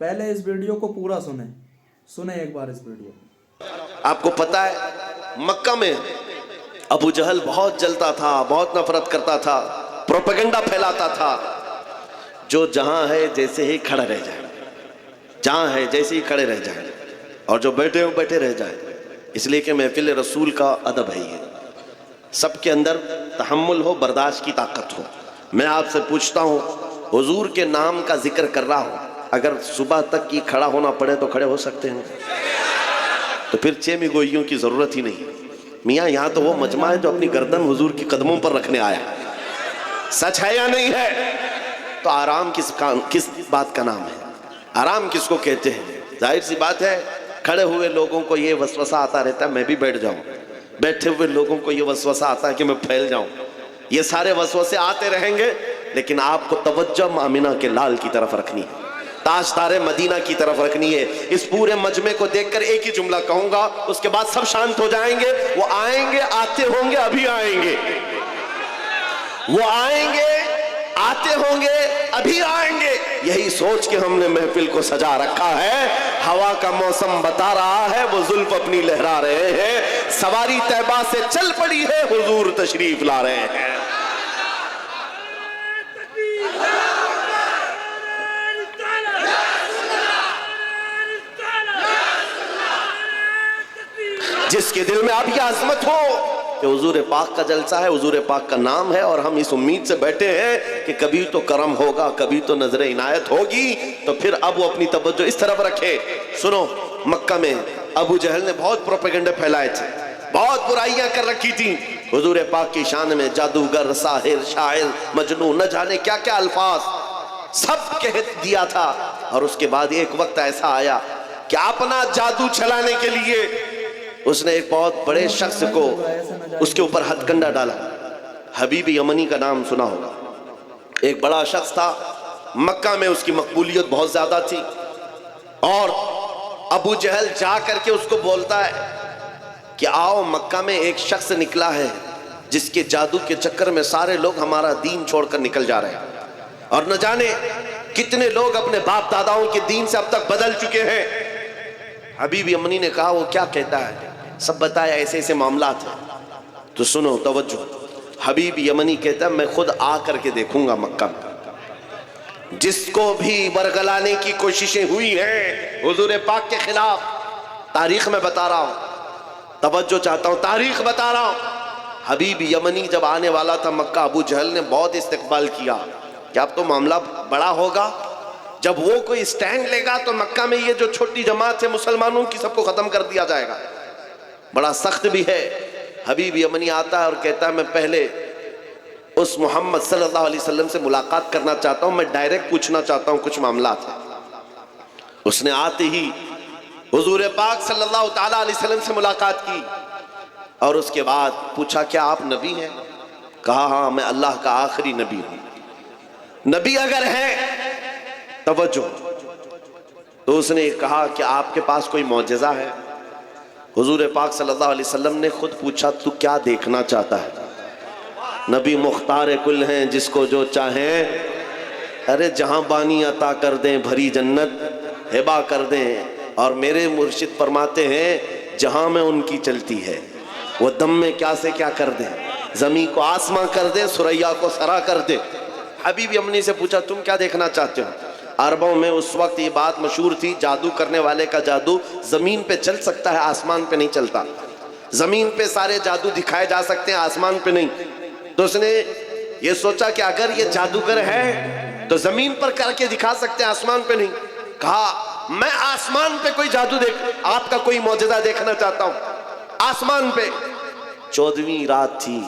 پہلے اس ویڈیو کو پورا سنیں ایک بار اس ویڈیو. آپ کو پتا ہے مکہ میں ابو جہل بہت جلتا تھا، بہت نفرت کرتا تھا، پروپیگنڈا پھیلاتا تھا. جو جہاں ہے جیسے ہی کھڑا رہ جائے، جہاں ہے جیسے ہی کھڑے رہ جائے، اور جو بیٹھے ہو بیٹھے رہ جائے. اس لیے کہ محفل رسول کا ادب ہے یہ. سب کے اندر تحمل ہو، برداشت کی طاقت ہو. میں آپ سے پوچھتا ہوں، حضور کے نام کا ذکر کر رہا ہوں، اگر صبح تک کی کھڑا ہونا پڑے تو کھڑے ہو سکتے ہیں؟ تو پھر چیمی گوئیوں کی ضرورت ہی نہیں. میاں یہاں تو وہ مجمع ہے جو اپنی گردن حضور کی قدموں پر رکھنے آیا. سچ ہے یا نہیں ہے؟ تو آرام کس بات کا نام ہے؟ آرام کس کو کہتے ہیں؟ ظاہر سی بات ہے کھڑے ہوئے لوگوں کو یہ وسوسہ آتا رہتا ہے میں بھی بیٹھ جاؤں، بیٹھے ہوئے لوگوں کو یہ وسوسہ آتا ہے کہ میں پھیل جاؤں. یہ سارے وسوسے آتے رہیں گے، لیکن آپ کو توجہ آمنہ کے لال کی طرف رکھنی ہے، تاجدار مدینہ کی طرف رکھنی ہے. اس پورے مجمع کو دیکھ کر ایک ہی جملہ کہوں گا، اس کے بعد سب شانت ہو جائیں گے. وہ آئیں گے، آتے ہوں گے، ابھی آئیں گے. وہ آئیں گے، آتے ہوں گے، ابھی آئیں گے. یہی سوچ کے ہم نے محفل کو سجا رکھا ہے. ہوا کا موسم بتا رہا ہے، وہ زلف اپنی لہرا رہے ہیں. سواری طیبہ سے چل پڑی ہے، حضور تشریف لا رہے ہیں. جس کے دل میں اب یہ عظمت ہو کہ حضور پاک کا جلسہ ہے، حضور پاک کا نام ہے، اور ہم اس امید سے بیٹھے ہیں کہ کبھی تو کرم ہوگا، کبھی تو نظر عنایت ہوگی، تو پھر اب وہ اپنی توجہ اس طرف رکھے. سنو، مکہ میں ابو جہل نے بہت پروپیگنڈے پھیلائے تھے، بہت برائیاں کر رکھی تھیں حضور پاک کی شان میں. جادوگر، ساحر، شاعر، مجنون، نہ جانے کیا کیا الفاظ سب کہہ دیا تھا. اور اس کے بعد ایک وقت ایسا آیا کہ اپنا جادو چلانے کے لیے اس نے ایک بہت بڑے شخص کو اس کے اوپر ہتھ کنڈا ڈالا. حبیب یمنی کا نام سنا ہوگا. ایک بڑا شخص تھا مکہ میں، اس کی مقبولیت بہت زیادہ تھی. اور ابو جہل جا کر کے اس کو بولتا ہے کہ آؤ، مکہ میں ایک شخص نکلا ہے جس کے جادو کے چکر میں سارے لوگ ہمارا دین چھوڑ کر نکل جا رہے ہیں، اور نہ جانے کتنے لوگ اپنے باپ داداؤں کے دین سے اب تک بدل چکے ہیں. حبیب یمنی نے کہا وہ کیا کہتا ہے؟ سب بتایا ایسے ایسے معاملات ہیں. تو سنو توجہ. حبیب یمنی کہتا ہے میں خود آ کر کے دیکھوں گا مکہ میں. جس کو بھی برگلانے کی کوششیں ہوئی ہیں حضور پاک کے خلاف، تاریخ میں بتا رہا ہوں، توجہ چاہتا ہوں، تاریخ بتا رہا ہوں. حبیب یمنی جب آنے والا تھا مکہ، ابو جہل نے بہت استقبال کیا کہ اب تو معاملہ بڑا ہوگا. جب وہ کوئی سٹینڈ لے گا تو مکہ میں یہ جو چھوٹی جماعت ہے مسلمانوں کی، سب کو ختم کر دیا جائے گا. بڑا سخت بھی ہے. حبیب یمنی آتا ہے اور کہتا ہے میں پہلے اس محمد صلی اللہ علیہ وسلم سے ملاقات کرنا چاہتا ہوں، میں ڈائریکٹ پوچھنا چاہتا ہوں کچھ معاملات ہیں. اس نے آتے ہی حضور پاک صلی اللہ تعالیٰ علیہ وسلم سے ملاقات کی، اور اس کے بعد پوچھا کیا آپ نبی ہیں؟ کہا ہاں میں اللہ کا آخری نبی ہوں. نبی اگر ہے، توجہ، تو اس نے کہا کہ آپ کے پاس کوئی معجزہ ہے؟ حضور پاک صلی اللہ علیہ وسلم نے خود پوچھا تو کیا دیکھنا چاہتا ہے؟ نبی مختار کل ہیں، جس کو جو چاہیں ارے جہاں بانی عطا کر دیں، بھری جنت ہبا کر دیں. اور میرے مرشد فرماتے ہیں جہاں میں ان کی چلتی ہے وہ دم میں کیا سے کیا کر دیں، زمین کو آسماں کر دیں، سریا کو سرا کر دیں. حبیب یمنی سے پوچھا تم کیا دیکھنا چاہتے ہو؟ عربوں میں اس وقت یہ بات مشہور تھی، جادو کرنے والے کا جادو زمین پہ چل سکتا ہے، آسمان پہ نہیں چلتا. زمین پہ سارے جادو دکھائے جا سکتے ہیں، آسمان پہ نہیں. تو اس نے یہ سوچا کہ اگر یہ جادوگر ہے تو زمین پر کر کے دکھا سکتے ہیں، آسمان پہ نہیں. کہا میں آسمان پہ کوئی جادو آپ کا کوئی معجزہ دیکھنا چاہتا ہوں آسمان پہ. 14ویں رات تھی،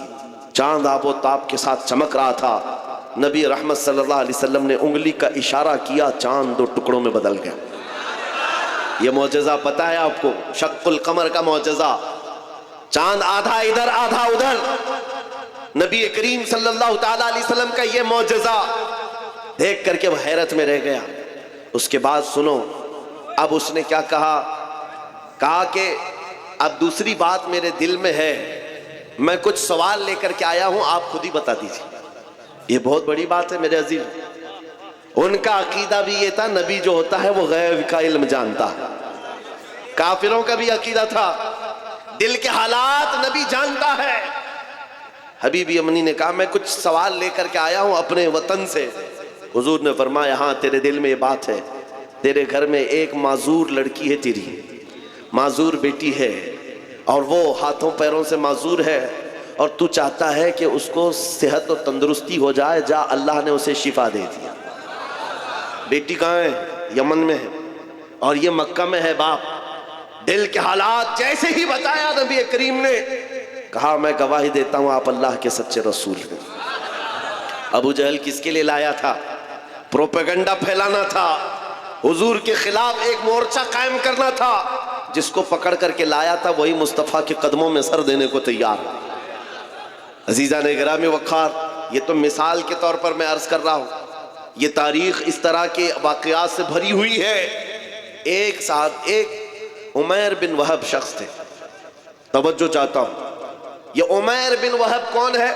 چاند آب و تاب کے ساتھ چمک رہا تھا. نبی رحمت صلی اللہ علیہ وسلم نے انگلی کا اشارہ کیا، چاند 2 ٹکڑوں میں بدل گیا. یہ معجزہ پتہ ہے آپ کو؟ شق القمر کا معجزہ. چاند آدھا ادھر آدھا ادھر. نبی کریم صلی اللہ تعالیٰ علیہ وسلم کا یہ معجزہ دیکھ کر کے وہ حیرت میں رہ گیا. اس کے بعد سنو، اب اس نے کیا کہا کہ اب دوسری بات میرے دل میں ہے، میں کچھ سوال لے کر کے آیا ہوں، آپ خود ہی بتا دیجیے. یہ بہت بڑی بات ہے میرے عزیز. ان کا عقیدہ بھی یہ تھا نبی جو ہوتا ہے وہ غیب کا علم جانتا ہے. کافروں کا بھی عقیدہ تھا دل کے حالات نبی جانتا ہے. حبیب یمنی نے کہا میں کچھ سوال لے کر کے آیا ہوں اپنے وطن سے. حضور نے فرمایا ہاں تیرے دل میں یہ بات ہے, تیرے گھر میں ایک معذور لڑکی ہے, تیری معذور بیٹی ہے, اور وہ ہاتھوں پیروں سے معذور ہے, اور تو چاہتا ہے کہ اس کو صحت و تندرستی ہو جائے. جا, اللہ نے اسے شفا دے دیا. بیٹی کہاں ہے؟ یمن میں ہے, اور یہ مکہ میں ہے. باپ دل کے حالات جیسے ہی بتایا نبی کریم نے کہا میں گواہی دیتا ہوں آپ اللہ کے سچے رسول ہیں. ابو جہل کس کے لیے لایا تھا؟ پروپیگنڈا پھیلانا تھا, حضور کے خلاف ایک مورچہ قائم کرنا تھا. جس کو پکڑ کر کے لایا تھا وہی مصطفیٰ کے قدموں میں سر دینے کو تیار. عزیزان گرامی وقار, یہ تو مثال کے طور پر میں عرض کر رہا ہوں. یہ تاریخ اس طرح کے واقعات سے بھری ہوئی ہے. ایک عمیر بن وہب شخص تھے. توجہ چاہتا ہوں, یہ عمیر بن وہب کون ہے؟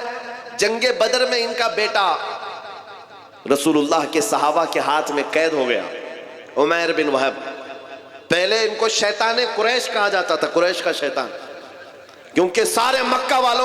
جنگ بدر میں ان کا بیٹا رسول اللہ کے صحابہ کے ہاتھ میں قید ہو گیا. عمیر بن وہب, پہلے ان کو شیطان قریش کہا جاتا تھا, قریش کا شیطان, کیونکہ سارے مکہ والوں